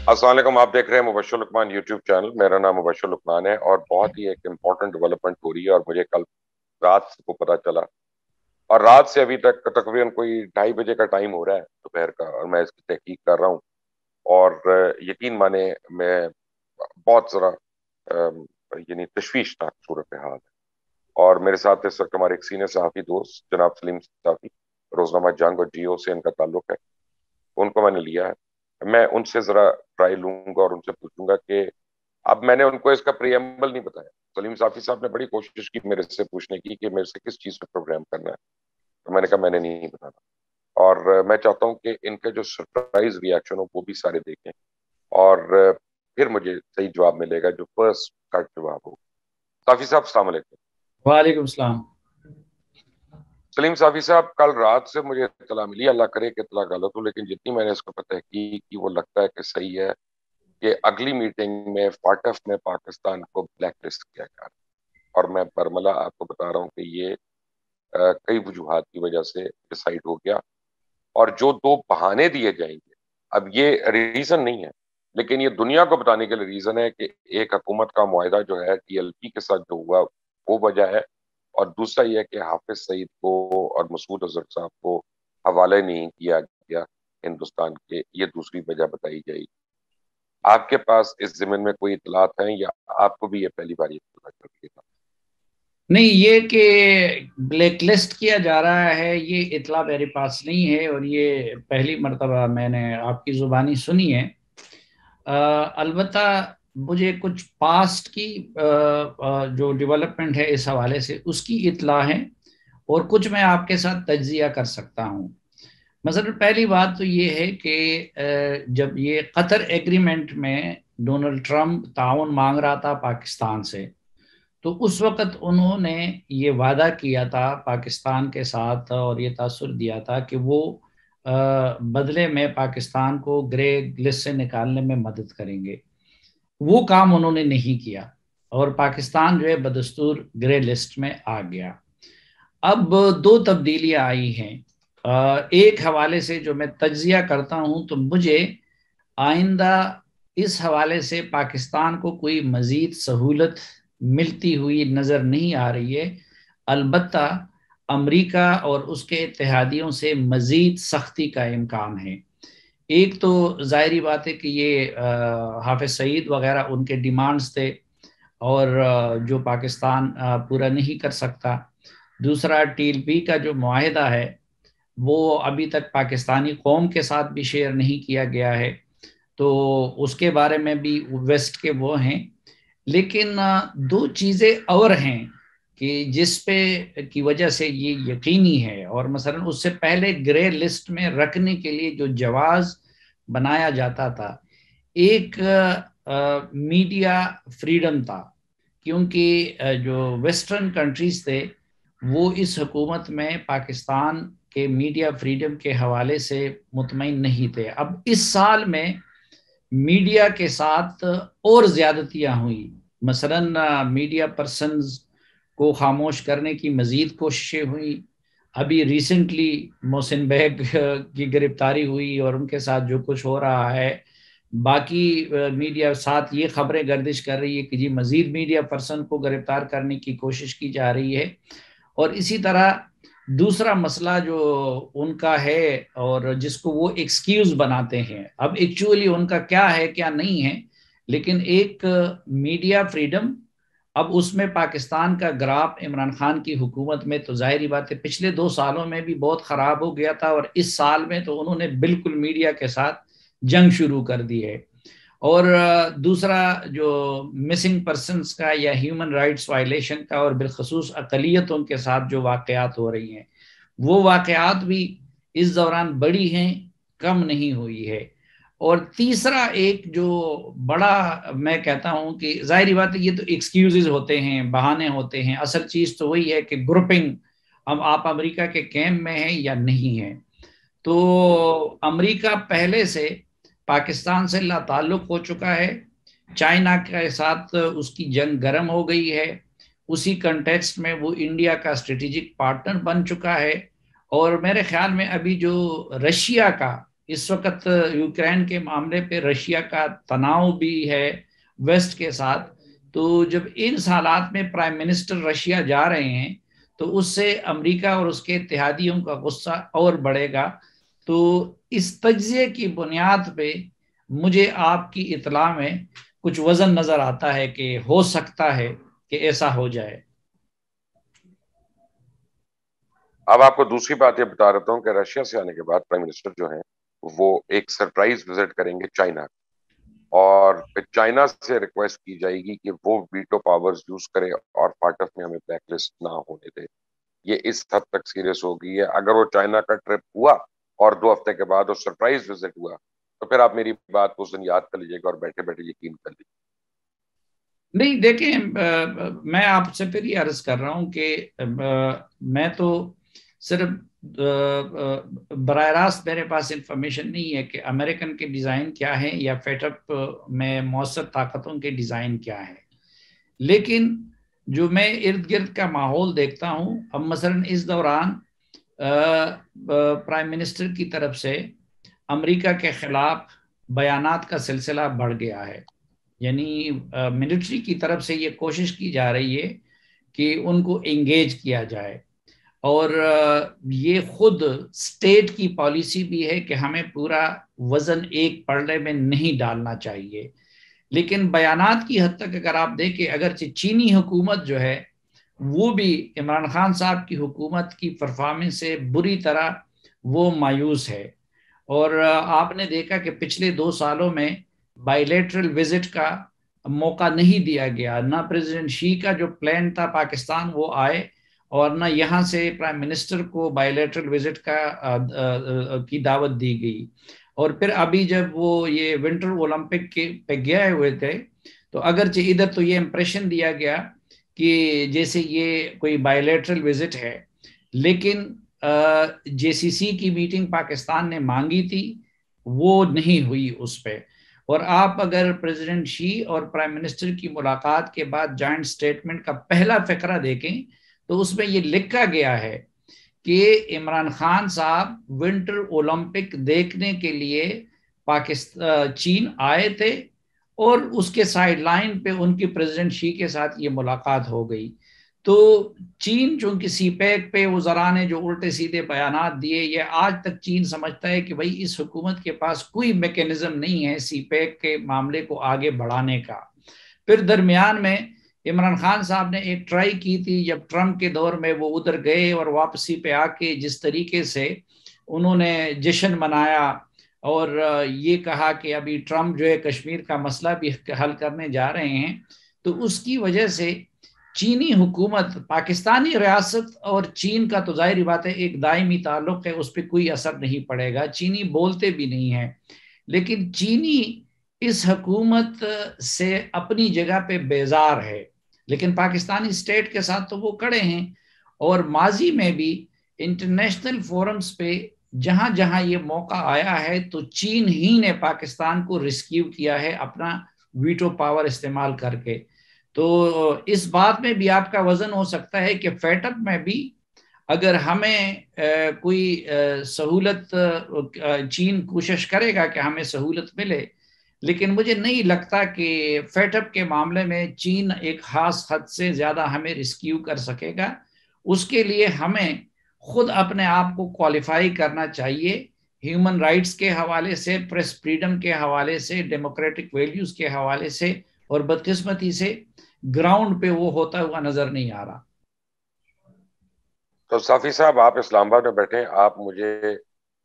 السلام علیکم. آپ دیکھ رہے ہیں مبشر لقمان یوٹیوب چینل. میرا نام مبشر لقمان ہے اور بہت ہی ایک امپورٹنٹ ڈیولپمنٹ ہو رہی ہے اور مجھے کل رات کو پتا چلا اور رات سے ابھی تک تقریباً کوئی 2:30 بجے کا ٹائم ہو رہا ہے دوپہر کا اور میں اس کی تحقیق کر رہا ہوں. اور یقین مانے میں بہت ذرا یعنی تشویشناک صورتحال ہے. اور میرے ساتھ اس وقت ہمارے ایک سینئر صحافی دوست جناب سلیم صحافی, روزنامہ جنگ اور جیو سے ان کا تعلق ہے. ان کو میں نے لیا ہے. میں ان سے ذرا رائے لوں گا اور ان سے پوچھوں گا کہ اب میں نے ان کو اس کا پریمبل نہیں بتایا. سلیم صافی صاحب نے بڑی کوشش کی میرے سے پوچھنے کی کہ میرے سے کس چیز پہ پروگرام کرنا ہے, تو میں نے کہا میں نے نہیں بتانا. اور میں چاہتا ہوں کہ ان کے جو سرپرائز ریاکشن ہو وہ بھی سارے دیکھیں اور پھر مجھے صحیح جواب ملے گا جو فرسٹ کٹ جواب ہو. صافی صاحب السلام علیکم. وعلیکم السلام. سلیم صافی صاحب, کل رات سے مجھے اطلاع ملی, اللہ کرے کہ اطلاع غلط ہو, لیکن جتنی میں نے اس کو پتہ کی وہ لگتا ہے کہ صحیح ہے کہ اگلی میٹنگ میں فاٹف میں پاکستان کو بلیک لسٹ کیا جا رہا ہے. اور میں برملا آپ کو بتا رہا ہوں کہ یہ کئی وجوہات کی وجہ سے ڈسائیڈ ہو گیا. اور جو دو بہانے دیے جائیں گے, اب یہ ریزن نہیں ہے لیکن یہ دنیا کو بتانے کے لیے ریزن ہے کہ ایک حکومت کا معاہدہ جو ہے ٹی ایل پی کے ساتھ جو ہوا وہ وجہ ہے, اور دوسرا یہ ہے کہ حافظ سعید کو اور مسعود اظہر صاحب کو حوالے نہیں کیا گیا ہندوستان کے, یہ دوسری وجہ بتائی جائے گی. آپ کے پاس اس ضمن میں کوئی اطلاعات ہیں یا آپ کو بھی یہ پہلی بار اطلاع چل رہی ہے؟ نہیں، یہ کہ بلیک لسٹ کیا جا رہا ہے یہ اطلاع میرے پاس نہیں ہے اور یہ پہلی مرتبہ میں نے آپ کی زبانی سنی ہے. البتہ مجھے کچھ پاسٹ کی جو ڈیولپمنٹ ہے اس حوالے سے اس کی اطلاع ہے اور کچھ میں آپ کے ساتھ تجزیہ کر سکتا ہوں. مثلا پہلی بات تو یہ ہے کہ جب یہ قطر ایگریمنٹ میں ڈونلڈ ٹرمپ تعاون مانگ رہا تھا پاکستان سے, تو اس وقت انہوں نے یہ وعدہ کیا تھا پاکستان کے ساتھ اور یہ تاثر دیا تھا کہ وہ بدلے میں پاکستان کو گرے لسٹ سے نکالنے میں مدد کریں گے. وہ کام انہوں نے نہیں کیا اور پاکستان جو ہے بدستور گرے لسٹ میں آ گیا. اب دو تبدیلیاں آئی ہیں. ایک حوالے سے جو میں تجزیہ کرتا ہوں تو مجھے آئندہ اس حوالے سے پاکستان کو کوئی مزید سہولت ملتی ہوئی نظر نہیں آ رہی ہے. البتہ امریکہ اور اس کے اتحادیوں سے مزید سختی کا امکان ہے. ایک تو ظاہری بات ہے کہ یہ حافظ سعید وغیرہ ان کے ڈیمانڈز تھے اور جو پاکستان پورا نہیں کر سکتا. دوسرا ٹی ایل پی کا جو معاہدہ ہے وہ ابھی تک پاکستانی قوم کے ساتھ بھی شیئر نہیں کیا گیا ہے, تو اس کے بارے میں بھی ویسٹ کے وہ ہیں. لیکن دو چیزیں اور ہیں کہ جس پہ کی وجہ سے یہ یقینی ہے, اور مثلا اس سے پہلے گرے لسٹ میں رکھنے کے لیے جو جواز بنایا جاتا تھا, ایک میڈیا فریڈم تھا, کیونکہ جو ویسٹرن کنٹریز تھے وہ اس حکومت میں پاکستان کے میڈیا فریڈم کے حوالے سے مطمئن نہیں تھے. اب اس سال میں میڈیا کے ساتھ اور زیادتیاں ہوئی. مثلا میڈیا پرسنز کو خاموش کرنے کی مزید کوششیں ہوئی. ابھی ریسنٹلی محسن بیگ کی گرفتاری ہوئی اور ان کے ساتھ جو کچھ ہو رہا ہے, باقی میڈیا ساتھ یہ خبریں گردش کر رہی ہے کہ جی مزید میڈیا پرسن کو گرفتار کرنے کی کوشش کی جا رہی ہے. اور اسی طرح دوسرا مسئلہ جو ان کا ہے اور جس کو وہ ایکسکیوز بناتے ہیں, اب ایکچولی ان کا کیا ہے کیا نہیں ہے, لیکن ایک میڈیا فریڈم, اب اس میں پاکستان کا گراف عمران خان کی حکومت میں تو ظاہری بات ہے پچھلے 2 سالوں میں بھی بہت خراب ہو گیا تھا, اور اس سال میں تو انہوں نے بالکل میڈیا کے ساتھ جنگ شروع کر دی ہے. اور دوسرا جو مسنگ پرسنز کا یا ہیومن رائٹس وائلیشن کا اور بالخصوص اقلیتوں کے ساتھ جو واقعات ہو رہی ہیں, وہ واقعات بھی اس دوران بڑی ہیں, کم نہیں ہوئی ہے. اور تیسرا ایک جو بڑا میں کہتا ہوں کہ ظاہری بات ہے یہ تو ایکسکیوزز ہوتے ہیں, بہانے ہوتے ہیں, اصل چیز تو وہی ہے کہ گروپنگ, اب آپ امریکہ کے کیمپ میں ہیں یا نہیں ہیں. تو امریکہ پہلے سے پاکستان سے لا تعلق ہو چکا ہے, چائنا کے ساتھ اس کی جنگ گرم ہو گئی ہے, اسی کنٹیکسٹ میں وہ انڈیا کا اسٹریٹجک پارٹنر بن چکا ہے. اور میرے خیال میں ابھی جو رشیا کا اس وقت یوکرین کے معاملے پہ رشیا کا تناؤ بھی ہے ویسٹ کے ساتھ. تو جب ان حالات میں پرائم منسٹر رشیا جا رہے ہیں تو اس سے امریکہ اور اس کے اتحادیوں کا غصہ اور بڑھے گا. تو اس تجزیے کی بنیاد پہ مجھے آپ کی اطلاع میں کچھ وزن نظر آتا ہے کہ ہو سکتا ہے کہ ایسا ہو جائے. اب آپ کو دوسری بات یہ بتا رہتا ہوں کہ رشیا سے آنے کے بعد پرائم منسٹر جو ہیں وہ ایک سرپرائز وزٹ کریں گے چائنا، اور پھر چائنا سے ریکویسٹ کی جائے گی کہ وہ ویٹو پاورز یوز کرے اور فاٹف میں ہمیں بلیک لسٹ نہ ہونے دے. یہ اس حد تک سیریس ہو گئی ہے. اگر وہ چائنا کا ٹرپ ہوا اور 2 ہفتے کے بعد وہ سرپرائز وزٹ ہوا تو پھر آپ میری بات کو اس دن یاد کر لیجیے گا اور بیٹھے بیٹھے یقین کر لیجیے. نہیں دیکھیں، میں آپ سے پھر یہ عرض کر رہا ہوں کہ میں تو صرف براہ راست میرے پاس انفارمیشن نہیں ہے کہ امریکن کے ڈیزائن کیا ہے یا فیٹ اپ میں مؤثر طاقتوں کے ڈیزائن کیا ہے، لیکن جو میں ارد گرد کا ماحول دیکھتا ہوں اب مثلا اس دوران پرائم منسٹر کی طرف سے امریکہ کے خلاف بیانات کا سلسلہ بڑھ گیا ہے. یعنی ملٹری کی طرف سے یہ کوشش کی جا رہی ہے کہ ان کو انگیج کیا جائے، اور یہ خود اسٹیٹ کی پالیسی بھی ہے کہ ہمیں پورا وزن ایک پلڑے میں نہیں ڈالنا چاہیے. لیکن بیانات کی حد تک اگر آپ دیکھیں، اگرچہ چینی حکومت جو ہے وہ بھی عمران خان صاحب کی حکومت کی پرفارمنس سے بری طرح وہ مایوس ہے، اور آپ نے دیکھا کہ پچھلے 2 سالوں میں بائیلیٹرل وزٹ کا موقع نہیں دیا گیا. نہ پریزیڈنٹ شی کا جو پلان تھا پاکستان وہ آئے، اور نہ یہاں سے پرائم منسٹر کو بائیلیٹرل وزٹ کی دعوت دی گئی. اور پھر ابھی جب وہ یہ ونٹر اولمپک کے پہ گئے ہوئے تھے تو اگرچہ ادھر تو یہ امپریشن دیا گیا کہ جیسے یہ کوئی بائیلیٹرل وزٹ ہے، لیکن جے سی سی کی میٹنگ پاکستان نے مانگی تھی وہ نہیں ہوئی اس پہ. اور آپ اگر پریزیڈنٹ شی اور پرائم منسٹر کی ملاقات کے بعد جوائنٹ سٹیٹمنٹ کا پہلا فقرہ دیکھیں تو اس میں یہ لکھا گیا ہے کہ عمران خان صاحب ونٹر اولمپک دیکھنے کے لیے چین آئے تھے، اور اس کے سائیڈ لائن پہ ان کی پریزیڈنٹ شی کے ساتھ یہ ملاقات ہو گئی. تو چین چونکہ سی پیک پہ وزراء نے جو الٹے سیدھے بیانات دیے، یہ آج تک چین سمجھتا ہے کہ بھائی اس حکومت کے پاس کوئی میکینزم نہیں ہے سی پیک کے معاملے کو آگے بڑھانے کا. پھر درمیان میں عمران خان صاحب نے ایک ٹرائی کی تھی جب ٹرمپ کے دور میں وہ ادھر گئے، اور واپسی پہ آ کے جس طریقے سے انہوں نے جشن منایا اور یہ کہا کہ ابھی ٹرمپ جو ہے کشمیر کا مسئلہ بھی حل کرنے جا رہے ہیں، تو اس کی وجہ سے چینی حکومت، پاکستانی ریاست اور چین کا تو ظاہری بات ہے ایک دائمی تعلق ہے، اس پہ کوئی اثر نہیں پڑے گا، چینی بولتے بھی نہیں ہیں، لیکن چینی اس حکومت سے اپنی جگہ پہ بیزار ہے، لیکن پاکستانی اسٹیٹ کے ساتھ تو وہ کڑے ہیں. اور ماضی میں بھی انٹرنیشنل فورمز پہ جہاں جہاں یہ موقع آیا ہے تو چین ہی نے پاکستان کو ریسکیو کیا ہے اپنا ویٹو پاور استعمال کر کے. تو اس بات میں بھی آپ کا وزن ہو سکتا ہے کہ فیٹ اپ میں بھی اگر ہمیں کوئی سہولت، چین کوشش کرے گا کہ ہمیں سہولت ملے، لیکن مجھے نہیں لگتا کہ فیٹ اپ کے معاملے میں چین ایک خاص حد سے زیادہ ہمیں ریسکیو کر سکے گا. اس کے لیے ہمیں خود اپنے آپ کو کوالیفائی کرنا چاہیے، ہیومن رائٹس کے حوالے سے، پریس فریڈم کے حوالے سے، ڈیموکریٹک ویلیوز کے حوالے سے، اور بدقسمتی سے گراؤنڈ پہ وہ ہوتا ہوا نظر نہیں آ رہا. تو صافی صاحب آپ اسلام آباد میں بیٹھے، آپ مجھے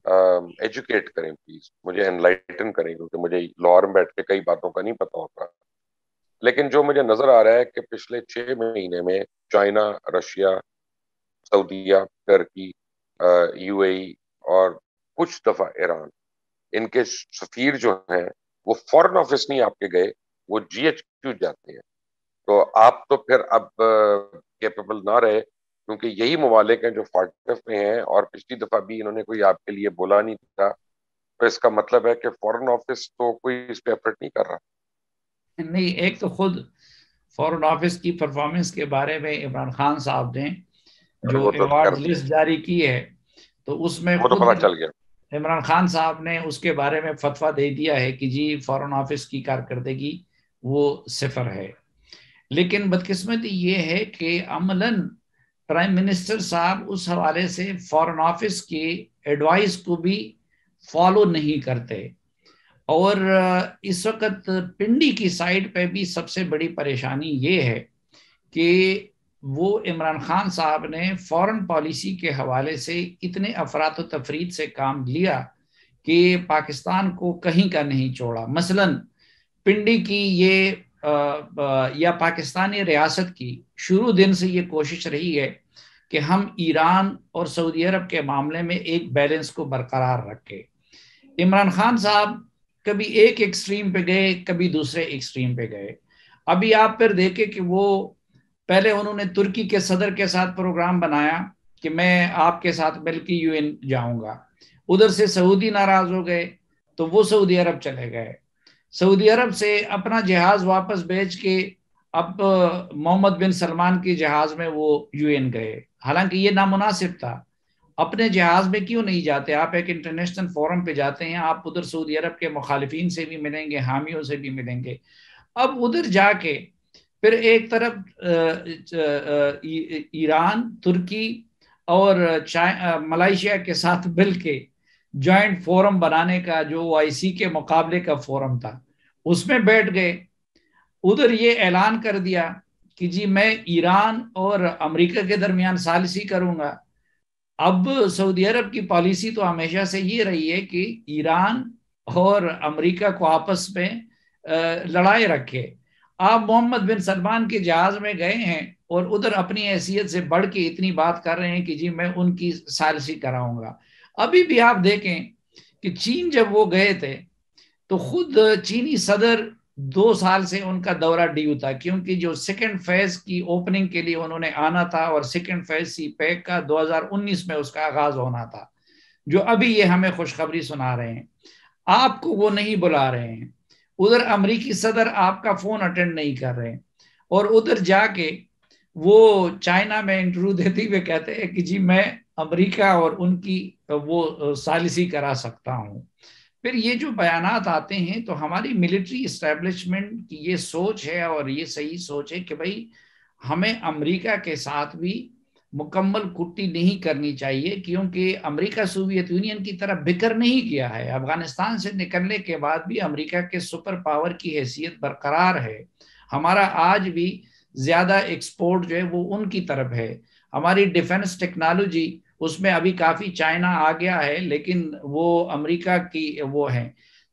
ایجوکیٹ کریں پلیز، مجھے انلائٹن کریں، کیونکہ مجھے لاہور میں بیٹھ کے کئی باتوں کا نہیں پتا ہوتا. لیکن جو مجھے نظر آ رہا ہے کہ پچھلے 6 مہینے میں چائنا، رشیا، سعودیہ، ٹرکی، یو اے ای اور کچھ دفعہ ایران، ان کے سفیر جو ہیں وہ فورن آفس نہیں آپ کے گئے، وہ جی ایچ کیو جاتے ہیں. تو آپ تو پھر اب کیپیبل نہ رہے، کیونکہ یہی ممالک ہیں جو فاٹف میں ہیں، اور پچھلی دفعہ بھی انہوں نے کوئی آپ کے لیے بولا نہیں تھا. تو اس کا مطلب ہے کہ فورن آفس تو کوئی اس پہ ایفرٹ نہیں کر رہا. نہیں، ایک تو خود فورن آفس کی پرفارمنس کے بارے میں عمران خان صاحب نے جو وہ تو ایوارڈ خیر لسٹ جاری کی ہے تو اس میں وہ تو خود پتہ چل گیا. عمران خان صاحب نے اس کے بارے میں فتویٰ دے دیا ہے کہ جی فارن آفس کی کارکردگی وہ صفر ہے. لیکن بدقسمتی یہ ہے کہ عملاً پرائم منسٹر صاحب اس حوالے سے فارن آفس کی ایڈوائس کو بھی فالو نہیں کرتے. اور اس وقت پنڈی کی سائٹ پہ بھی سب سے بڑی پریشانی یہ ہے کہ وہ عمران خان صاحب نے فارن پالیسی کے حوالے سے اتنے افراط و تفرید سے کام لیا کہ پاکستان کو کہیں کا نہیں چھوڑا. مثلاً پنڈی کی یہ یا پاکستانی ریاست کی شروع دن سے یہ کوشش رہی ہے کہ ہم ایران اور سعودی عرب کے معاملے میں ایک بیلنس کو برقرار رکھے. عمران خان صاحب کبھی ایک ایکسٹریم پہ گئے، کبھی دوسرے ایکسٹریم پہ گئے. ابھی آپ پھر دیکھیں کہ وہ پہلے انہوں نے ترکی کے صدر کے ساتھ پروگرام بنایا کہ میں آپ کے ساتھ مل کے UN جاؤں گا. ادھر سے سعودی ناراض ہو گئے تو وہ سعودی عرب چلے گئے. سعودی عرب سے اپنا جہاز واپس بھیج کے اب محمد بن سلمان کی جہاز میں وہ UN گئے. حالانکہ یہ نامناسب تھا. اپنے جہاز میں کیوں نہیں جاتے؟ آپ ایک انٹرنیشنل فورم پہ جاتے ہیں، آپ ادھر سعودی عرب کے مخالفین سے بھی ملیں گے، حامیوں سے بھی ملیں گے. اب ادھر جا کے پھر ایک طرف ایران، ترکی اور ملائیشیا کے ساتھ مل کے جوائنٹ فورم بنانے کا جو OIC کے مقابلے کا فورم تھا اس میں بیٹھ گئے. ادھر یہ اعلان کر دیا کہ جی میں ایران اور امریکہ کے درمیان ثالثی کروں گا. اب سعودی عرب کی پالیسی تو ہمیشہ سے یہ رہی ہے کہ ایران اور امریکہ کو آپس میں لڑائی رکھے. آپ محمد بن سلمان کے جہاز میں گئے ہیں اور ادھر اپنی حیثیت سے بڑھ کے اتنی بات کر رہے ہیں کہ جی میں ان کی ثالثی کراؤں گا. ابھی بھی آپ دیکھیں کہ چین جب وہ گئے تھے تو خود چینی صدر 2 سال سے ان کا دورہ ڈیو تھا، کیونکہ جو سیکنڈ فیز کی اوپننگ کے لیے انہوں نے آنا تھا اور سیکنڈ فیز سی پیک کا 2019 میں اس کا آغاز ہونا تھا، جو ابھی یہ ہمیں خوشخبری سنا رہے ہیں. آپ کو وہ نہیں بلا رہے ہیں. ادھر امریکی صدر آپ کا فون اٹینڈ نہیں کر رہے ہیں، اور ادھر جا کے وہ چائنا میں انٹرویو دیتے ہوئے کہتے ہیں کہ جی میں امریکہ اور ان کی وہ ثالثی کرا سکتا ہوں. پھر یہ جو بیانات آتے ہیں تو ہماری ملٹری اسٹیبلشمنٹ کی یہ سوچ ہے، اور یہ صحیح سوچ ہے کہ بھائی ہمیں امریکہ کے ساتھ بھی مکمل کٹی نہیں کرنی چاہیے، کیونکہ امریکہ سوویت یونین کی طرف بکر نہیں کیا ہے. افغانستان سے نکلنے کے بعد بھی امریکہ کے سپر پاور کی حیثیت برقرار ہے. ہمارا آج بھی زیادہ ایکسپورٹ جو ہے وہ ان کی طرف ہے. ہماری ڈیفنس ٹیکنالوجی اس میں ابھی کافی چائنا آ گیا ہے، لیکن وہ امریکہ کی وہ ہے.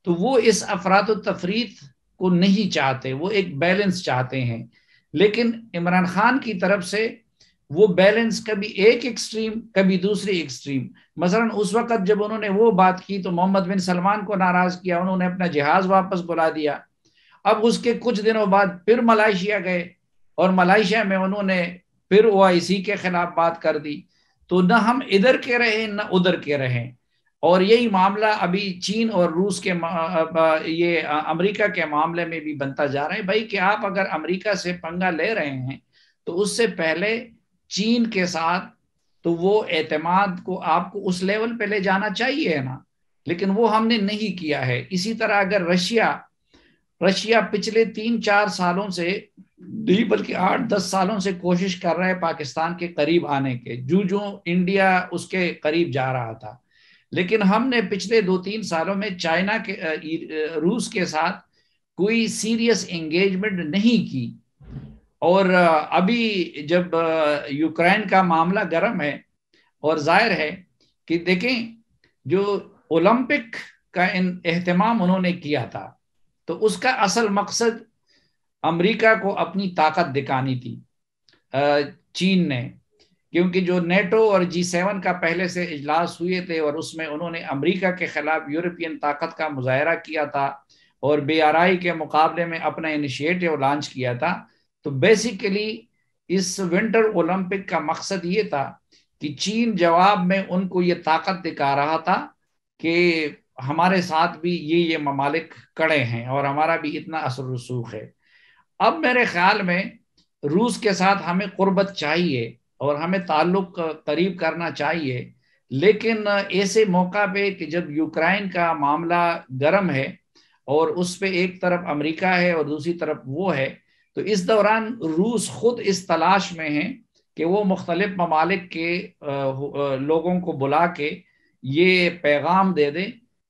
تو وہ اس افراط و تفریط کو نہیں چاہتے، وہ ایک بیلنس چاہتے ہیں. لیکن عمران خان کی طرف سے وہ بیلنس کبھی ایک ایکسٹریم کبھی دوسری ایکسٹریم. مثلا اس وقت جب انہوں نے وہ بات کی تو محمد بن سلمان کو ناراض کیا، انہوں نے اپنا جہاز واپس بلا دیا. اب اس کے کچھ دنوں بعد پھر ملائیشیا گئے اور ملائیشیا میں انہوں نے پھر OIC کے خلاف بات کر دی. تو نہ ہم ادھر کے رہے نہ ادھر کے رہے. اور یہی معاملہ ابھی چین اور روس کے یہ امریکہ کے معاملے میں بھی بنتا جا رہا ہے. بھائی کہ آپ اگر امریکہ سے پنگا لے رہے ہیں تو اس سے پہلے چین کے ساتھ تو وہ اعتماد کو آپ کو اس لیول پہ لے جانا چاہیے نا، لیکن وہ ہم نے نہیں کیا ہے. اسی طرح اگر رشیا پچھلے 3-4 سالوں سے نہیں بلکہ 8-10 سالوں سے کوشش کر رہا ہے پاکستان کے قریب آنے کے، جو انڈیا اس کے قریب جا رہا تھا. لیکن ہم نے پچھلے 2-3 سالوں میں چائنا کے روس کے ساتھ کوئی سیریس انگیجمنٹ نہیں کی. اور ابھی جب یوکرین کا معاملہ گرم ہے، اور ظاہر ہے کہ دیکھیں جو اولمپک کا اہتمام انہوں نے کیا تھا تو اس کا اصل مقصد امریکہ کو اپنی طاقت دکھانی تھی چین نے، کیونکہ جو نیٹو اور G7 کا پہلے سے اجلاس ہوئے تھے اور اس میں انہوں نے امریکہ کے خلاف یورپین طاقت کا مظاہرہ کیا تھا اور بے آرائی کے مقابلے میں اپنا انیشیٹو لانچ کیا تھا. تو بیسیکلی اس ونٹر اولمپک کا مقصد یہ تھا کہ چین جواب میں ان کو یہ طاقت دکھا رہا تھا کہ ہمارے ساتھ بھی یہ ممالک کڑے ہیں اور ہمارا بھی اتنا اثر و رسوخ ہے. اب میرے خیال میں روس کے ساتھ ہمیں قربت چاہیے اور ہمیں تعلق قریب کرنا چاہیے، لیکن ایسے موقع پہ کہ جب یوکرائن کا معاملہ گرم ہے اور اس پہ ایک طرف امریکہ ہے اور دوسری طرف وہ ہے، تو اس دوران روس خود اس تلاش میں ہے کہ وہ مختلف ممالک کے لوگوں کو بلا کے یہ پیغام دے دے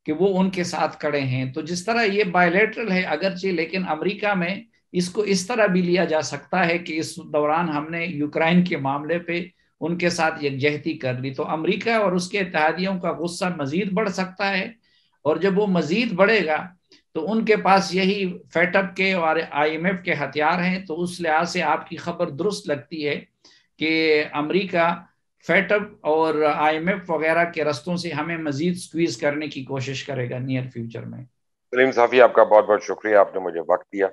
کہ وہ ان کے ساتھ کھڑے ہیں۔ تو جس طرح یہ بائیلیٹرل ہے اگرچہ، لیکن امریکہ میں اس کو اس طرح بھی لیا جا سکتا ہے کہ اس دوران ہم نے یوکرائن کے معاملے پہ ان کے ساتھ یکجہتی کر لی، تو امریکہ اور اس کے اتحادیوں کا غصہ مزید بڑھ سکتا ہے، اور جب وہ مزید بڑھے گا تو ان کے پاس یہی فیٹ اپ کے اور آئی ایم ایف کے ہتھیار ہیں۔ تو اس لحاظ سے آپ کی خبر درست لگتی ہے کہ امریکہ فیٹ اپ اور آئی ایم ایف وغیرہ کے رستوں سے ہمیں مزید سکویز کرنے کی کوشش کرے گا نیئر فیوچر میں۔ سلیم صافی، آپ کا بہت بہت شکریہ، آپ نے مجھے وقت دیا۔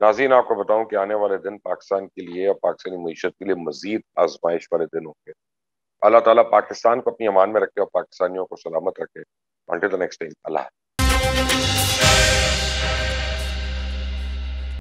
ناظرین، آپ کو بتاؤں کہ آنے والے دن پاکستان کے لیے اور پاکستانی معیشت کے لیے مزید آزمائش والے دن ہوں گے۔ اللہ تعالیٰ پاکستان کو اپنی امان میں رکھے اور پاکستانیوں کو سلامت رکھے۔ Until the next time، Allah